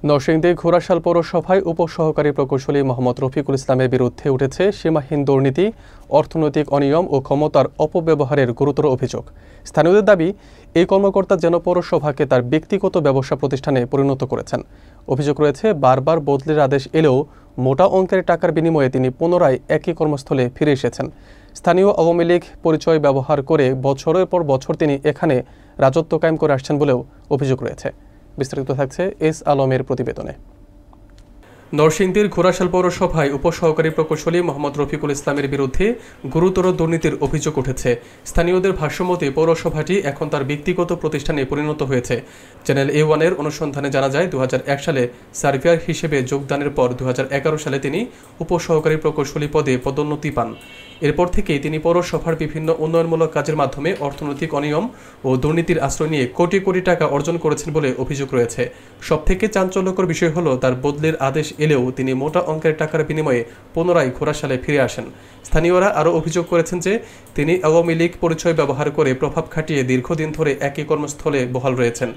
নরসিংদী ঘোড়াশাল পৌরসভায় উপসহকারী প্রকৌশলী মোহাম্মদ রফিকুল ইসলামের বিরুদ্ধে উঠেছে সীমাহীন দুর্নীতি, অর্থনৈতিক অনিয়ম ও ক্ষমতার অপব্যবহারের গুরুতর অভিযোগ। স্থানীয়দের দাবি, এই কর্মকর্তা যেন পৌরসভাকে তার ব্যক্তিগত ব্যবসা প্রতিষ্ঠানে পরিণত করেছেন। অভিযোগ রয়েছে, বারবার বদলির আদেশ এলেও মোটা অঙ্কের টাকার বিনিময়ে তিনি পুনরায় একই কর্মস্থলে ফিরে এসেছেন। স্থানীয় আওয়ামী লীগ পরিচয় ব্যবহার করে বছরের পর বছর তিনি এখানে রাজত্ব কায়েম করে আসছেন বলেও অভিযোগ রয়েছে। বিস্তারিত থাকছে এস আলমের প্রতিবেদনে। নরসিংদীর ঘোড়াশাল পৌরসভায় উপসহকারী প্রকৌশলী মোহাম্মদ রফিকুল ইসলামের বিরুদ্ধে গুরুতর দুর্নীতির অভিযোগ উঠেছে। স্থানীয়দের ভাষ্যমতে পৌরসভাটি এখন তার ব্যক্তিগত প্রতিষ্ঠানে পরিণত হয়েছে। চ্যানেল A1-এর অনুসন্ধানে জানা যায়, 2001 সালে সার্ভেয়ার হিসেবে যোগদানের পর 2011 সালে তিনি উপসহকারী প্রকৌশলী পদে পদোন্নতি পান। এরপর থেকেই তিনি পৌরসভার বিভিন্ন উন্নয়নমূলক কাজের মাধ্যমে অর্থনৈতিক অনিয়ম ও দুর্নীতির আশ্রয় নিয়ে কোটি কোটি টাকা অর্জন করেছেন বলে অভিযোগ রয়েছে। সবথেকে চাঞ্চল্যকর বিষয় হলো, তার বদলির আদেশ এলেও তিনি মোটা অঙ্কের টাকার বিনিময়ে পুনরায় ঘোড়াশালে ফিরে আসেন। স্থানীয়রা আরও অভিযোগ করেছেন যে তিনি আওয়ামী লীগ পরিচয় ব্যবহার করে প্রভাব খাটিয়ে দীর্ঘদিন ধরে একই কর্মস্থলে বহাল রয়েছেন।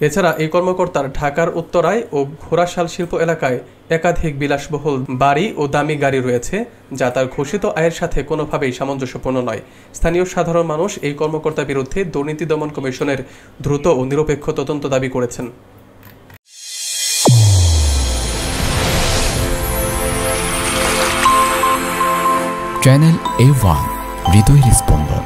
এছাড়া এই কর্মকর্তার ঢাকার উত্তরায় ও ঘোড়াশাল শিল্প এলাকায় একাধিক বিলাসবহুল বাড়ি ও দামি গাড়ি রয়েছে, যা তার ঘোষিত আয়ের সাথে কোনোভাবেই সামঞ্জস্যপূর্ণ নয়। স্থানীয় সাধারণ মানুষ এই কর্মকর্তার বিরুদ্ধে দুর্নীতি দমন কমিশনের দ্রুত ও নিরপেক্ষ তদন্ত দাবি করেছেন। চ্যানেল A1 হৃদয়ের স্পন্দন।